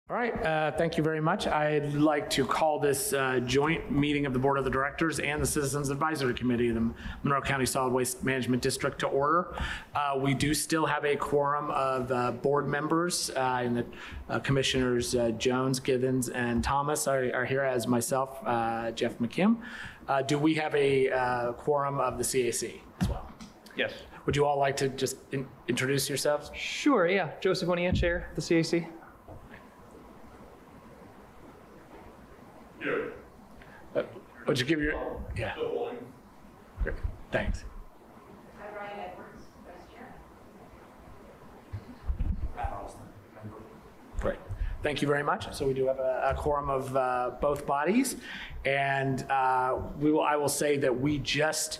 All right, thank you very much. I'd like to call this joint meeting of the Board of the Directors and the Citizens Advisory Committee of the Monroe County Solid Waste Management District to order. We do still have a quorum of board members, and the Commissioners Jones, Givens, and Thomas are here, as myself, Jeff McKim. Do we have a quorum of the CAC as well? Yes. Would you all like to just introduce yourselves? Sure, yeah. Joseph Bonilla, Chair of the CAC. Would you give your, yeah. Great. Thanks. Ryan Edwards, Vice Chair. Great. Thank you very much. So we do have a quorum of both bodies, and I will say that we just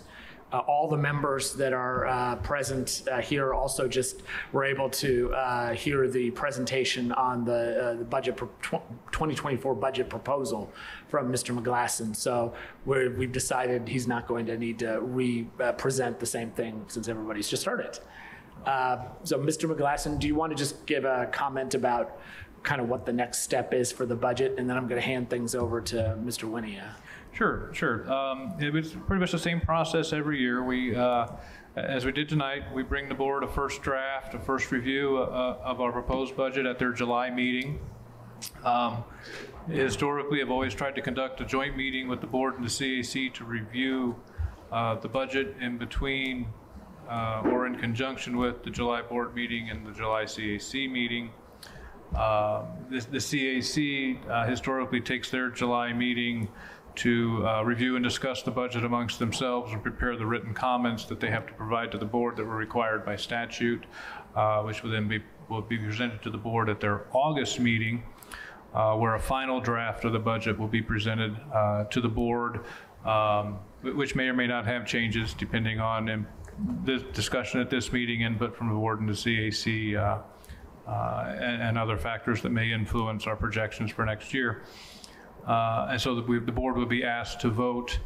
all the members that are present here also just were able to hear the presentation on the budget 2024 budget proposal from Mr. McGlasson. So we've decided he's not going to need to present the same thing since everybody's just heard it. So Mr. McGlasson, do you want to just give a comment about kind of what the next step is for the budget, and then I'm going to hand things over to Mr. Winia. Sure. It was pretty much the same process every year. We, as we did tonight, we bring the board a first draft, a first review of our proposed budget at their July meeting. Historically, I've always tried to conduct a joint meeting with the board and the CAC to review the budget in between or in conjunction with the July board meeting and the July CAC meeting. The CAC historically takes their July meeting to review and discuss the budget amongst themselves and prepare the written comments that they have to provide to the board that were required by statute, which will then be presented to the board at their August meeting, where a final draft of the budget will be presented to the board, which may or may not have changes depending on the discussion at this meeting, input from the board and the CAC, and other factors that may influence our projections for next year. And so the board will be asked to vote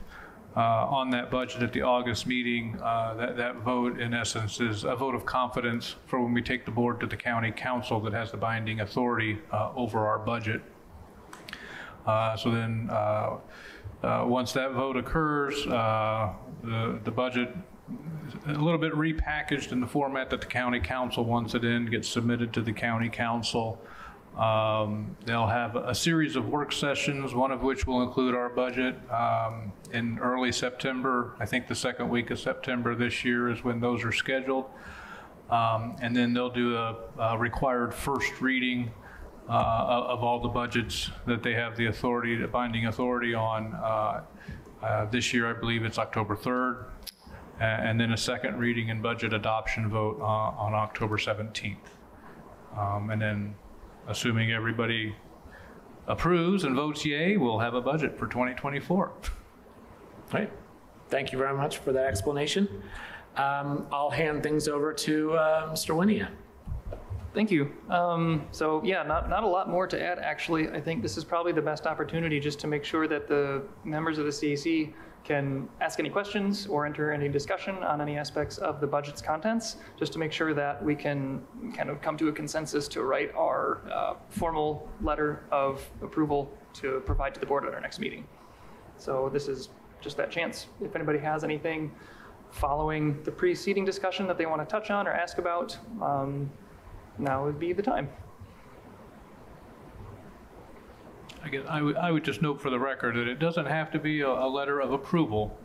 on that budget at the August meeting. That vote, in essence, is a vote of confidence for when we take the board to the county council that has the binding authority over our budget. So then once that vote occurs, the budget, a little bit repackaged in the format that the county council wants it in, gets submitted to the county council. They'll have a series of work sessions, one of which will include our budget in early September. I think the second week of September this year is when those are scheduled. And then they'll do a required first reading of all the budgets that they have the authority, the binding authority on. This year, I believe it's October 3rd. And then a second reading and budget adoption vote on October 17th. And then, assuming everybody approves and votes yay, we'll have a budget for 2024. Right. Thank you very much for that explanation. I'll hand things over to Mr. Winia. Thank you. So yeah, not a lot more to add, actually. I think this is probably the best opportunity just to make sure that the members of the CAC can ask any questions or enter any discussion on any aspects of the budget's contents, just to make sure that we can kind of come to a consensus to write our formal letter of approval to provide to the board at our next meeting. So this is just that chance. If anybody has anything following the preceding discussion that they want to touch on or ask about, now would be the time. Again, I would just note for the record that it doesn't have to be a letter of approval.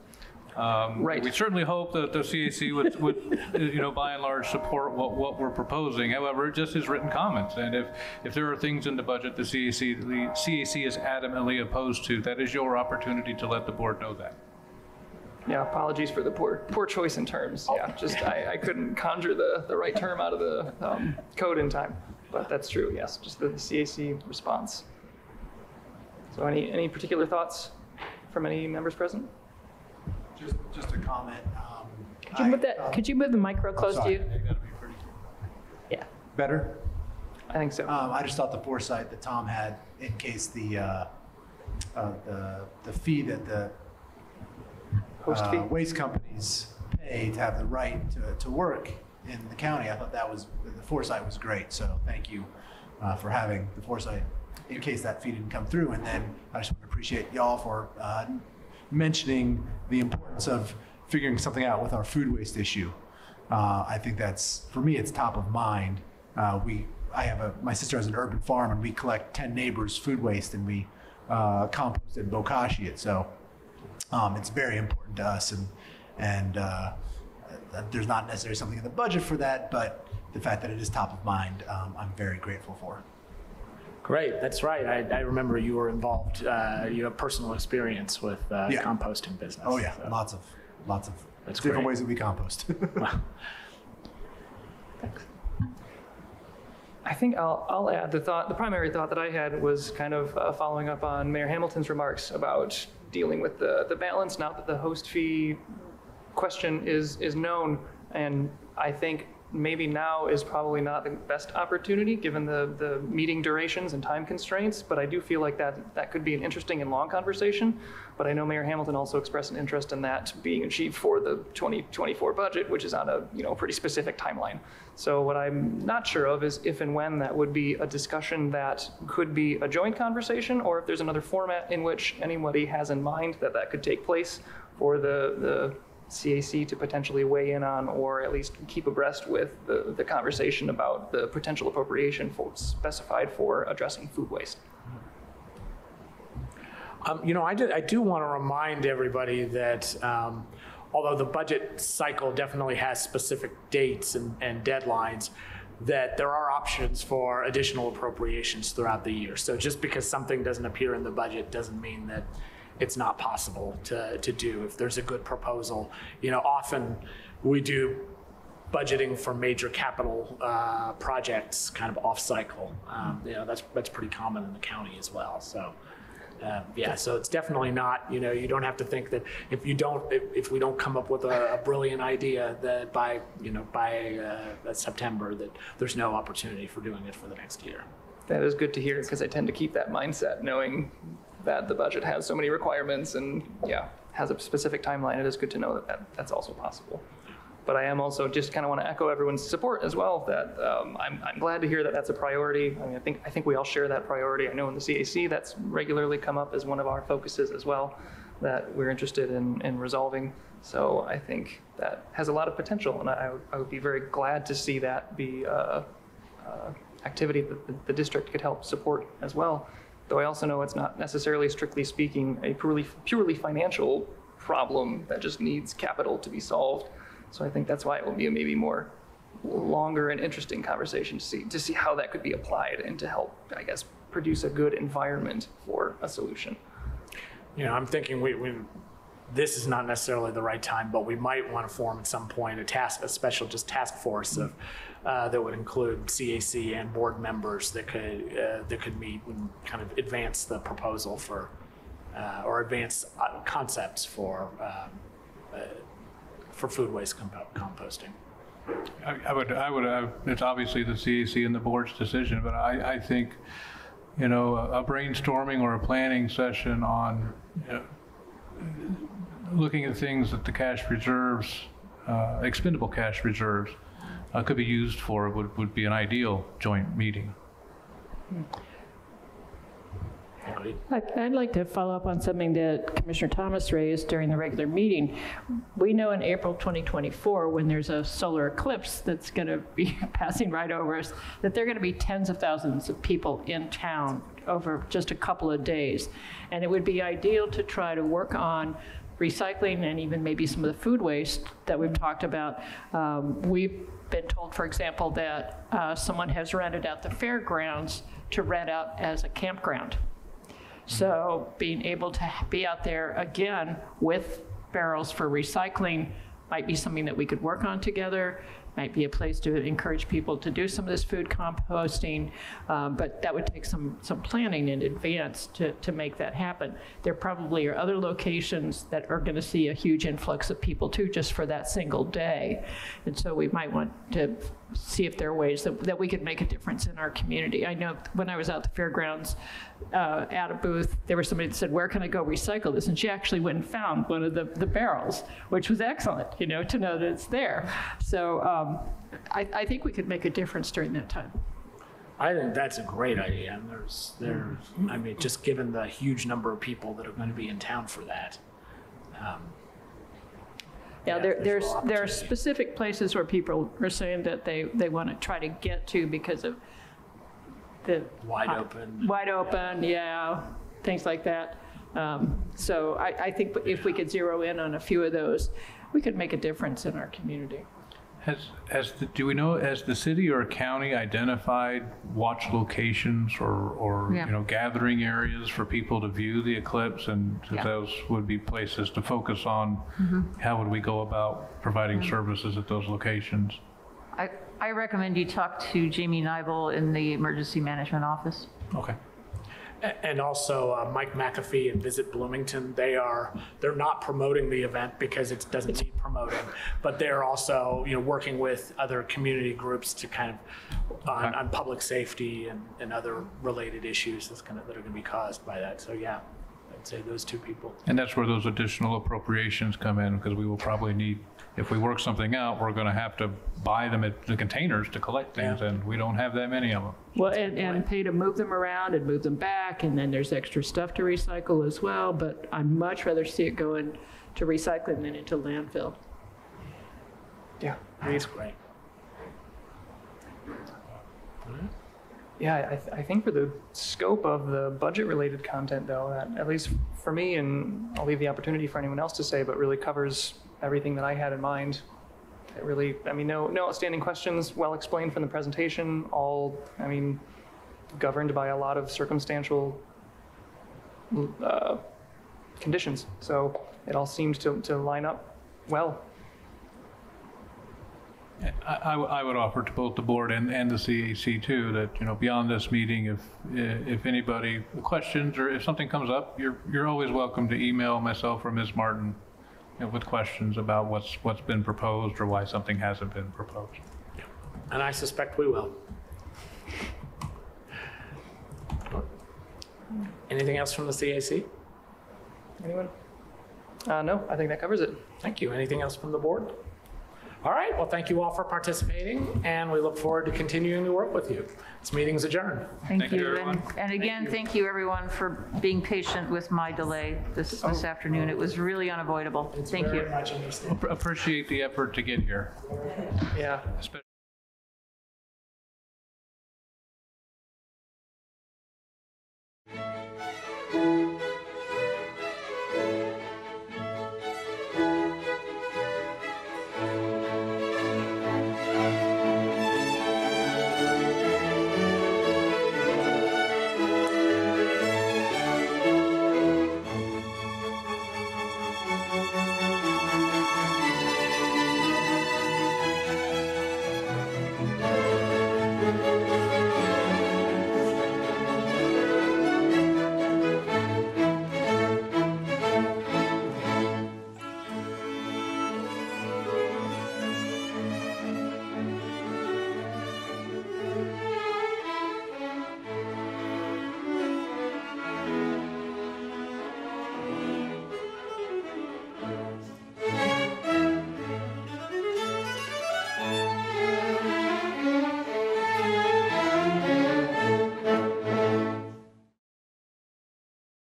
Right. We certainly hope that the CAC would by and large, support what we're proposing. However, it just is written comments. And if there are things in the budget the CAC is adamantly opposed to, that is your opportunity to let the board know that. Yeah, apologies for the poor choice in terms. Yeah, just I couldn't conjure the right term out of the code in time, but that's true. Yes, just the CAC response. So any particular thoughts from any members present? Just a comment. Could you move the mic real close to you? Yeah. Better? I think so. I just thought the foresight that Tom had in case the fee that the Host fee? waste companies pay to have the right to work in the county. I thought the foresight was great. So thank you for having the foresight in case that fee didn't come through. And then I just want to appreciate y'all for mentioning the importance of figuring something out with our food waste issue. I think that's, for me, it's top of mind. My sister has an urban farm, and we collect 10 neighbors' food waste, and we compost it and bokashi it. So it's very important to us, and there's not necessarily something in the budget for that, but the fact that it is top of mind, I'm very grateful for. Great, that's right. I remember you were involved, you have personal experience with composting business. Oh yeah, so. lots of That's different great. ways that we compost. Wow. I think I'll add the primary thought that I had was kind of following up on Mayor Hamilton's remarks about dealing with the balance now that the host fee question is known. And I think maybe now is probably not the best opportunity given the meeting durations and time constraints, but I do feel like that could be an interesting and long conversation. But I know Mayor Hamilton also expressed an interest in that being achieved for the 2024 budget, which is on a pretty specific timeline. So what I'm not sure of is if and when that would be a discussion that could be a joint conversation, or if there's another format in which anybody has in mind that could take place for the CAC to potentially weigh in on, or at least keep abreast with the conversation about the potential appropriation specified for addressing food waste. I do want to remind everybody that although the budget cycle definitely has specific dates and deadlines, that there are options for additional appropriations throughout the year. So just because something doesn't appear in the budget doesn't mean that it's not possible to do if there's a good proposal. Often we do budgeting for major capital projects kind of off cycle. That's pretty common in the county as well. So so it's definitely not, you don't have to think that if we don't come up with a brilliant idea that by September that there's no opportunity for doing it for the next year. That is good to hear, because I tend to keep that mindset knowing that the budget has so many requirements and has a specific timeline. It is good to know that's also possible. But I am also just kind of want to echo everyone's support as well, that I'm glad to hear that that's a priority. I mean, I think we all share that priority. I know in the CAC that's regularly come up as one of our focuses as well, that we're interested in resolving. So I think that has a lot of potential, and I would be very glad to see that be activity that the district could help support as well. Though I also know it's not necessarily, strictly speaking, a purely financial problem that just needs capital to be solved. So I think that's why it will be a maybe more longer and interesting conversation to see how that could be applied and to help, I guess, produce a good environment for a solution. I'm thinking this is not necessarily the right time, but we might want to form at some point a special task force of that would include CAC and board members that could meet and kind of advance the proposal for or advance concepts for food waste composting. I would. It's obviously the CAC and the board's decision, but I think, a brainstorming or a planning session on looking at things that the cash reserves, expendable cash reserves, could be used for would be an ideal joint meeting. I'd like to follow up on something that Commissioner Thomas raised during the regular meeting. We know in April 2024, when there's a solar eclipse that's going to be passing right over us, that there are going to be tens of thousands of people in town over just a couple of days. And it would be ideal to try to work on recycling and even maybe some of the food waste that we've talked about. We've been told, for example, that someone has rented out the fairgrounds to rent out as a campground. So being able to be out there again with barrels for recycling might be something that we could work on together, might be a place to encourage people to do some of this food composting, but that would take some planning in advance to make that happen. There probably are other locations that are going to see a huge influx of people too, just for that single day. And so we might want to see if there are ways that we could make a difference in our community. I know when I was out at the fairgrounds at a booth, there was somebody that said, where can I go recycle this? And she actually went and found one of the barrels, which was excellent, to know that it's there. So I think we could make a difference during that time. I think that's a great idea. And I mean, just given the huge number of people that are going to be in town for that. Yeah, there's there are opportunity. specific places where people are saying that they want to try to get to because of the Wide open. wide open, yeah, things like that. So I think if we could zero in on a few of those, we could make a difference in our community. Do we know, has the city or county identified watch locations or Yeah. you know, gathering areas for people to view the eclipse? And Yeah. those would be places to focus on. How would we go about providing services at those locations? I recommend you talk to Jamie Nibel in the Emergency Management Office. Okay. And also Mike McAfee and Visit Bloomington, they're not promoting the event because it doesn't need promoting, but they're also, working with other community groups to kind of on public safety and other related issues that are going to be caused by that. So yeah, I'd say those two people. And that's where those additional appropriations come in, because we will probably need, if we work something out, we're going to have to buy them at the containers to collect things, Yeah. and we don't have that many of them. Well, and pay to move them around and move them back, and then there's extra stuff to recycle as well, but I'd much rather see it go into recycling than into landfill. Yeah. That's great. Yeah, I think for the scope of the budget-related content, though, that at least for me, and I'll leave the opportunity for anyone else to say, but really covers everything that I had in mind. It really, no outstanding questions, well explained from the presentation, all, governed by a lot of circumstantial conditions. So it all seems to line up well. I would offer to both the board and the CAC too, that, beyond this meeting, if anybody questions or if something comes up, you're always welcome to email myself or Ms. Martin, with questions about what's been proposed or why something hasn't been proposed. And I suspect we will. Anything else from the CAC? Anyone? No, I think that covers it. Thank you. Anything else from the board? All right. Well, thank you all for participating, and we look forward to continuing to work with you. This meeting's adjourned. Thank you. everyone. And again, thank you everyone for being patient with my delay this afternoon. It was really unavoidable. Thank you. Very much understand. Appreciate the effort to get here. Yeah. Especially